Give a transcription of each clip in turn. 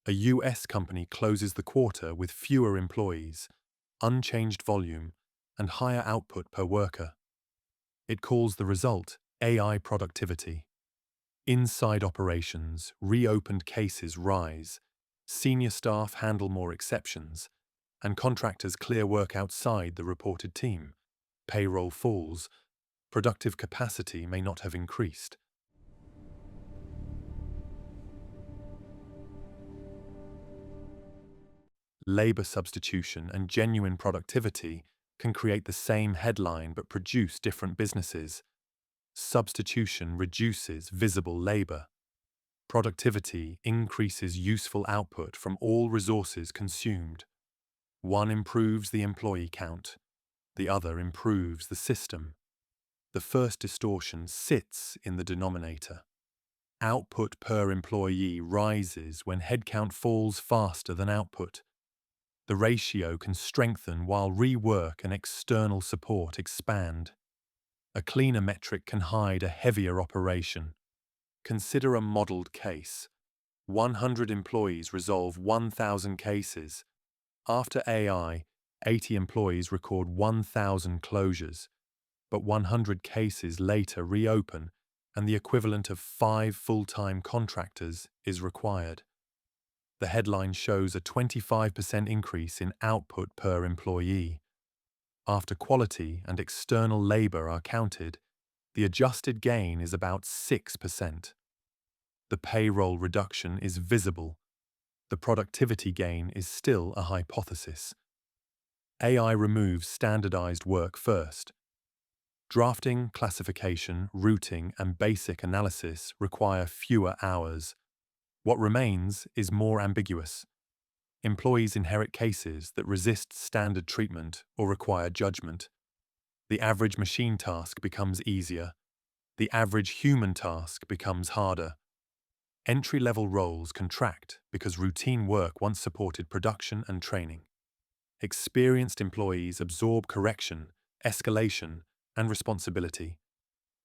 A US company closes the quarter with fewer employees, unchanged volume, and higher output per worker. It calls the result AI productivity. Inside operations, reopened cases rise, senior staff handle more exceptions, and contractors clear work outside the reported team. Payroll falls, productive capacity may not have increased. Labor substitution and genuine productivity can create the same headline but produce different businesses. Substitution reduces visible labor. Productivity increases useful output from all resources consumed. One improves the employee count, the other improves the system. The first distortion sits in the denominator. Output per employee rises when headcount falls faster than output. The ratio can strengthen while rework and external support expand. A cleaner metric can hide a heavier operation. Consider a modeled case. 100 employees resolve 1,000 cases. After AI, 80 employees record 1,000 closures, but 100 cases later reopen, and the equivalent of 5 full-time contractors is required. The headline shows a 25% increase in output per employee. After quality and external labor are counted, the adjusted gain is about 6%. The payroll reduction is visible. The productivity gain is still a hypothesis. AI removes standardized work first. Drafting, classification, routing, and basic analysis require fewer hours. What remains is more ambiguous. Employees inherit cases that resist standard treatment or require judgment. The average machine task becomes easier. The average human task becomes harder. Entry-level roles contract because routine work once supported production and training. Experienced employees absorb correction, escalation, and responsibility.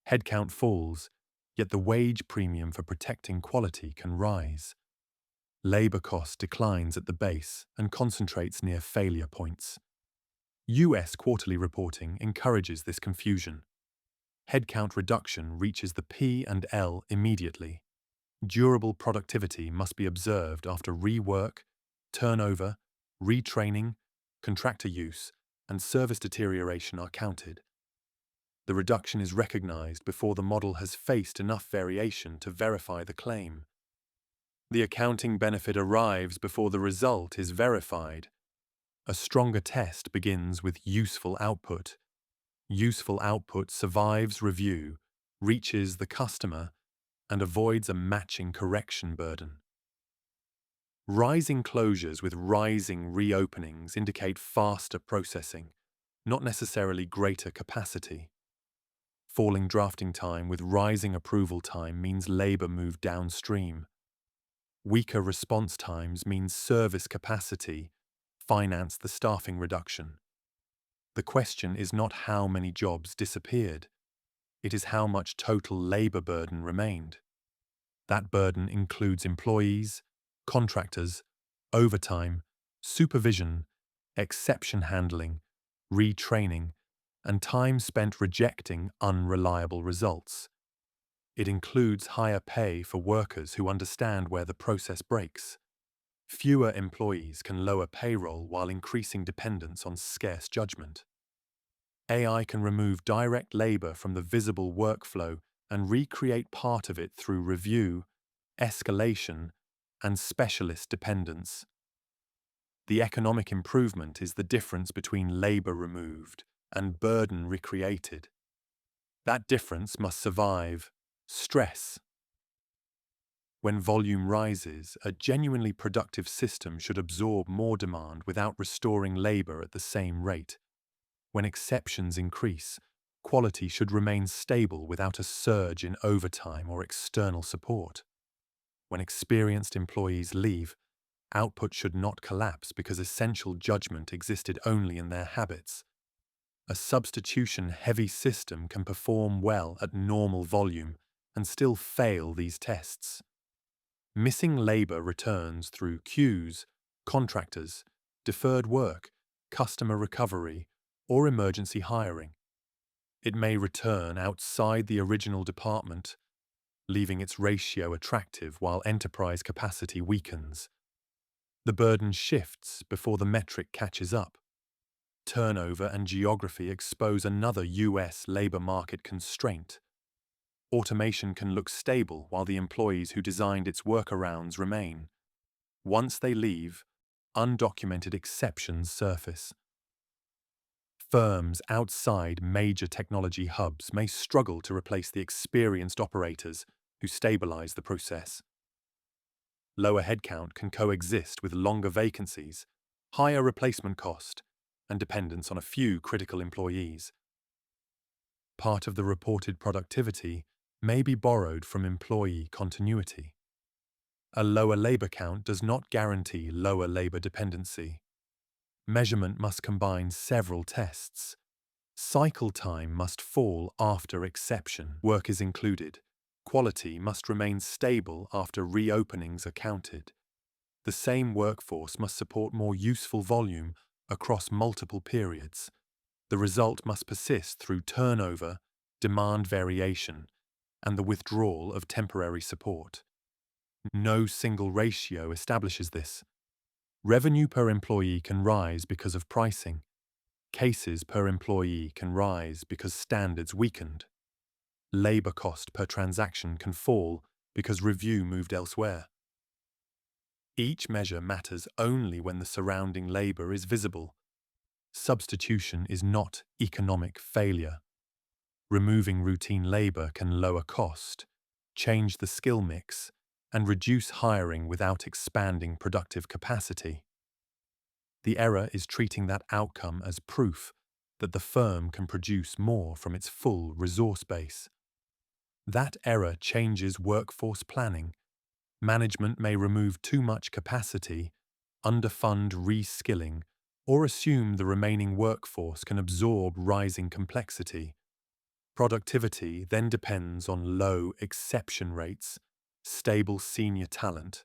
Headcount falls, yet the wage premium for protecting quality can rise. Labor cost declines at the base and concentrates near failure points. US quarterly reporting encourages this confusion. Headcount reduction reaches the P and L immediately. Durable productivity must be observed after rework, turnover, retraining, contractor use, and service deterioration are counted. The reduction is recognized before the model has faced enough variation to verify the claim. The accounting benefit arrives before the result is verified. A stronger test begins with useful output. Useful output survives review, reaches the customer, and avoids a matching correction burden. Rising closures with rising reopenings indicate faster processing, not necessarily greater capacity. Falling drafting time with rising approval time means labor moved downstream. Weaker response times means service capacity financed the staffing reduction. The question is not how many jobs disappeared. It is how much total labor burden remained. That burden includes employees, contractors, overtime, supervision, exception handling, retraining, and time spent rejecting unreliable results. It includes higher pay for workers who understand where the process breaks. Fewer employees can lower payroll while increasing dependence on scarce judgment. AI can remove direct labor from the visible workflow and recreate part of it through review, escalation, and specialist dependence. The economic improvement is the difference between labor removed and burden recreated. That difference must survive stress. When volume rises, a genuinely productive system should absorb more demand without restoring labor at the same rate. When exceptions increase, quality should remain stable without a surge in overtime or external support. When experienced employees leave, output should not collapse because essential judgment existed only in their habits. A substitution-heavy system can perform well at normal volume and still fail these tests. Missing labor returns through queues, contractors, deferred work, customer recovery, or emergency hiring. It may return outside the original department, leaving its ratio attractive while enterprise capacity weakens. The burden shifts before the metric catches up. Turnover and geography expose another US labor market constraint. Automation can look stable while the employees who designed its workarounds remain. Once they leave, undocumented exceptions surface. Firms outside major technology hubs may struggle to replace the experienced operators who stabilize the process. Lower headcount can coexist with longer vacancies, higher replacement cost, and dependence on a few critical employees. Part of the reported productivity may be borrowed from employee continuity. A lower labor count does not guarantee lower labor dependency. Measurement must combine several tests. Cycle time must fall after exception work is included. Quality must remain stable after reopenings are counted. The same workforce must support more useful volume across multiple periods. The result must persist through turnover, demand variation, and the withdrawal of temporary support. No single ratio establishes this. Revenue per employee can rise because of pricing. Cases per employee can rise because standards weakened. Labor cost per transaction can fall because review moved elsewhere. Each measure matters only when the surrounding labor is visible. Substitution is not economic failure. Removing routine labor can lower cost, change the skill mix, and reduce hiring without expanding productive capacity. The error is treating that outcome as proof that the firm can produce more from its full resource base. That error changes workforce planning. Management may remove too much capacity, underfund reskilling, or assume the remaining workforce can absorb rising complexity. Productivity then depends on low exception rates, stable senior talent,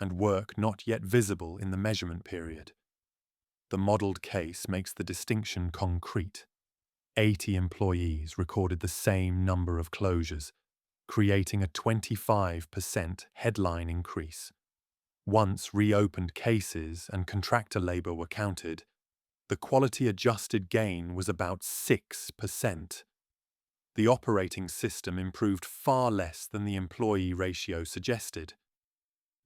and work not yet visible in the measurement period. The modeled case makes the distinction concrete. 80 employees recorded the same number of closures, creating a 25% headline increase. Once reopened cases and contractor labor were counted, the quality-adjusted gain was about 6%. The operating system improved far less than the employee ratio suggested.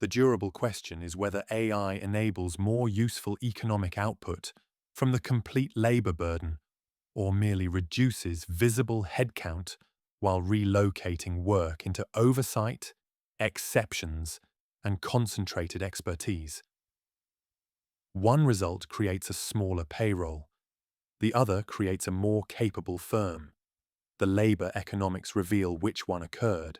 The durable question is whether AI enables more useful economic output from the complete labor burden, or merely reduces visible headcount while relocating work into oversight, exceptions, and concentrated expertise. One result creates a smaller payroll. The other creates a more capable firm. The labor economics reveal which one occurred.